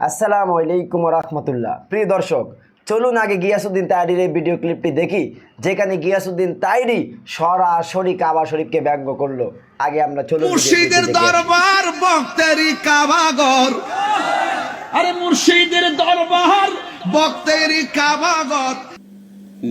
আসসালামু আলাইকুম রাহমাতুল্লাহ। প্রিয় দর্শক, চলুন আগে গিয়াসউদ্দিন তাইরির এই ভিডিও ক্লিপটি দেখি, যেখানে গিয়াসউদ্দিন তাইরি সরাসরি কাবা শরীফকে ব্যঙ্গ করলো। আগে আমরা চলুন মুর্শিদের দরবার বক্তেরি কাবাগর, আরে মুর্শিদের দরবার বক্তেরি কাবাগর।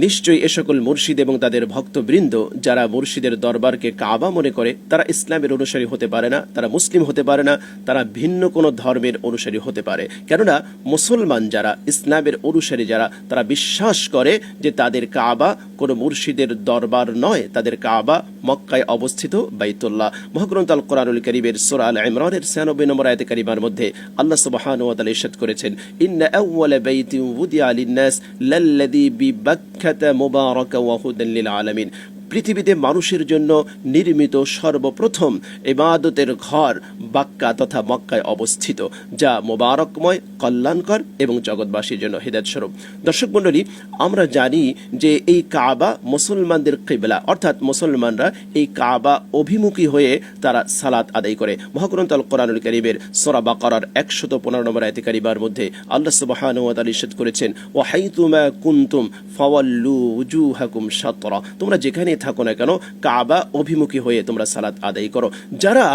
নিশ্চয়ই এ সকল মুর্শিদ এবং তাদের ভক্তবৃন্দ যারা মুর্শিদের দরবারকে কাবা মনে করে, তারা ইসলামের অনুসারী হতে পারে না, তারা মুসলিম হতে পারে না, তারা ভিন্ন কোনো ধর্মের অনুসারী হতে পারে। কেননা মুসলমান যারা, ইসলামের অনুসারী যারা, তারা বিশ্বাস করে যে তাদের কাবা কোনো মুর্শিদের দরবার নয়, তাদের কাবা মক্কায় অবস্থিত বাইতুল্লাহ। মহাগ্রন্থ আল কোরআনুল কারীমের সূরা আল ইমরানের 96 নম্বর আয়াতে কারিমার মধ্যে আল্লাহ সুবহানাহু ওয়া তাআলা ইরশাদ করেছেন, ইন্না আউওয়ালা বাইতিন উদিয়া লিন-নাস লাল্লাযী বিবাক্কাতা মুবারাকান ওয়া হুদাল লিল আলামিন। পৃথিবীতে মানুষের জন্য নির্মিত সর্বপ্রথম ইবাদতের ঘর বাক্কা তথা মক্কায় অবস্থিত, যা মোবারকময়, কল্যাণকর এবং জগৎবাসীর জন্য হিদায়াত স্বরূপ। দর্শক মণ্ডলী, আমরা জানি যে এই কাবা মুসলমানদের কিবলা, অর্থাৎ মুসলমানরা এই কাবা অভিমুখী হয়ে তারা সালাত আদায় করে। মহাগ্রন্থ আল কোরআনুল কারীমের সূরা বাকারার 115 নম্বর আয়াতে কারিমার মধ্যে আল্লাহ সুবহানাহু ওয়া তাআলা ইরশাদ করেছেন, ওয়া হাইতুমা কুনতুম ফাওয়াল্লু উজুহাকুম শাতরা। তোমরা যেখানে থাকো না কেন, কাবা অভিমুখী হয়ে তোমরা সালাত আদায় করো। যারা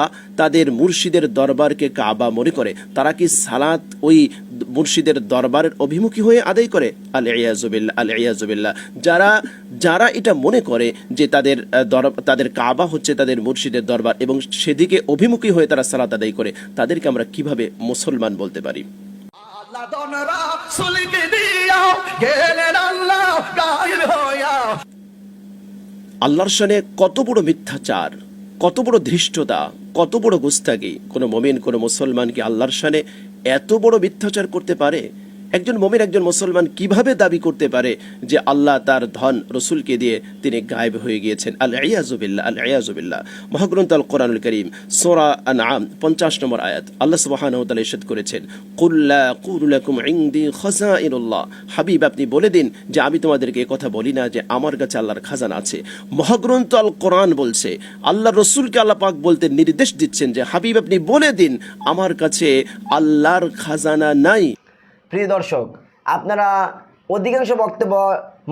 তাদের মুর্শিদের দরবারকে কাবা মনে করে, তারা কি সালাত ওই মুর্শিদের দরবারের অভিমুখী হয়ে আদায় করে? আল ইয়াযু বিল্লাহ, আল ইয়াযু বিল্লাহ। যারা এটা মনে করে যে তাদের কাবা হচ্ছে তাদের মুর্শিদের দরবার এবং সেদিকে অভিমুখী হয়ে তারা সালাত আদায় করে, তাদেরকে আমরা কিভাবে মুসলমান বলতে পারি? আল্লাহর শানে কত বড় মিথ্যাচার, কত বড় ধৃষ্টতা, কত বড় গুস্তাখি! কোনো মুমিন, কোনো মুসলমান কি আল্লাহর শানে এত বড় মিথ্যাচার করতে পারে? একজন মুমিন, একজন মুসলমান কিভাবে দাবি করতে পারে যে আল্লাহ তার ধন রসুলকে দিয়ে তিনি গায়েব হয়ে গিয়েছেন? আল ইয়াযু বিল্লাহ, আল ইয়াযু বিল্লাহ। মহাগ্রন্থ আল কোরআনুল কারীম সূরা আনআম 50 নম্বর আয়াত আল্লাহ সুবহানাহু ওয়া তাআলা ইরশাদ করেছেন, কুল লা আকুলু লাকুম ইনদি খাযাইনুল্লাহ। হাবিব, আপনি বলে দিন যে আমি তোমাদেরকে এই কথা বলি না যে আমার কাছে আল্লাহর খাজানা আছে। মহাগ্রন্থ আল কোরআন বলছে, আল্লাহ রসুলকে আল্লাহ পাক বলতে নির্দেশ দিচ্ছেন যে হাবিব, আপনি বলে দিন আমার কাছে আল্লাহর খাজানা নাই। প্রিয় দর্শক, আপনারা অধিকাংশ বক্তব্য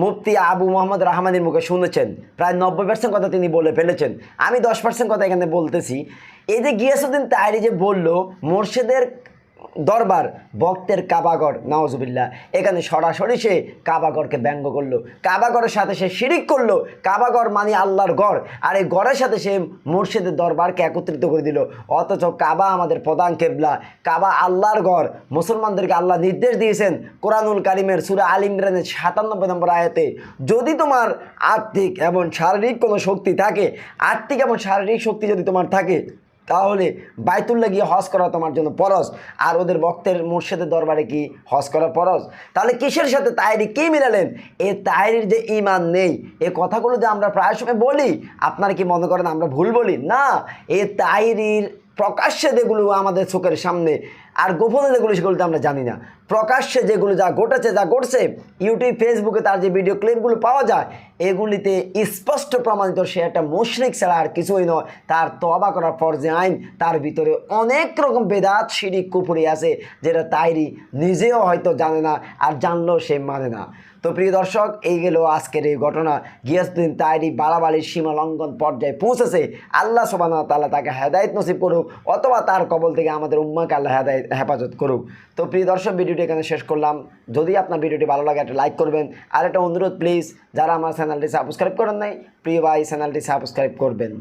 মুফতি আবু মোহাম্মদ রাহমানির মুখে শুনেছেন। প্রায় 90% কথা তিনি বলে ফেলেছেন। আমি 10% কথা এখানে বলতেছি। এই যে গিয়াসউদ্দিন তাইরি যে বলল মুর্শিদের দরবার ভক্তের কাবাগর, নাউজুবিল্লাহ, এখানে সরাসরি সে কাবাগরকে ব্যঙ্গ করলো। কাবাগরের সাথে সে শিরিক করলো। কাবাগর মানে আল্লাহর ঘর, আর এই ঘরের সাথে সে মুর্শিদের দরবারকে একত্রিত করে দিল। অথচ কাবা আমাদের প্রধান কেবলা, কাবা আল্লাহর ঘর। মুসলমানদেরকে আল্লাহ নির্দেশ দিয়েছেন কোরআনুল কারীমের সূরা আল ইমরানের 97 নম্বর আয়াতে, যদি তোমার আর্থিক এবং শারীরিক কোনো শক্তি থাকে, আর্থিক এবং শারীরিক শক্তি যদি তোমার থাকে, তাহলে বাইতুল্লাহ গিয়ে হজ করা তোমার জন্য ফরজ। আর ওদের ভক্তের মুর্শিদের দরবারে কি হজ করা ফরজ? তাহলে কিসের সাথে তাইরি কি মিলালেন? এই তাইরির যে ঈমান নেই, এই কথাগুলো যে আমরা প্রায় সময় বলি, আপনারা কি মনে করেন আমরা ভুল বলি? না, এই তাইরির প্রকাশ্যে যেগুলো আমাদের চোখের সামনে, আর গোপনে যেগুলো সেগুলো তো আমরা জানি না। প্রকাশ্যে যেগুলো যা ঘটেছে, যা ঘটছে, ইউটিউব ফেসবুকে তার যে ভিডিও ক্লিপগুলো পাওয়া যায়, এগুলিতে স্পষ্ট প্রমাণিত সে একটা মুশরিক ছাড়া আর কিছুই নয়। তার তওবা করার ফরজে আইন, তার ভিতরে অনেক রকম বেদাত, শিরিক, কুফরি আছে, যেটা তাইরি নিজেও হয়তো জানে না, আর জানলেও সে মানে না। তো প্রিয় দর্শক, এই গেল আজকের এই ঘটনা। গিয়াসউদ্দিন তাইরি বাড়াবাড়ির সীমা লঙ্ঘন পর্যায়ে পৌঁছেছে। আল্লাহ সুবহানাহু ওয়া তাআলা তাকে হেদায়েত নসিব করুক, অথবা তার কবল থেকে আমাদের উম্মাহকে আল্লাহ হেফাজত করুক। তো প্রিয় দর্শক, ভিডিওটি এখানে শেষ করলাম। যদি আপনার ভিডিওটি ভালো লাগে একটা লাইক করবেন, আর একটা অনুরোধ, প্লিজ যারা আমার চ্যানেলটি সাবস্ক্রাইব করেন নাই, প্রিয় ভাই চ্যানেলটি সাবস্ক্রাইব করবেন।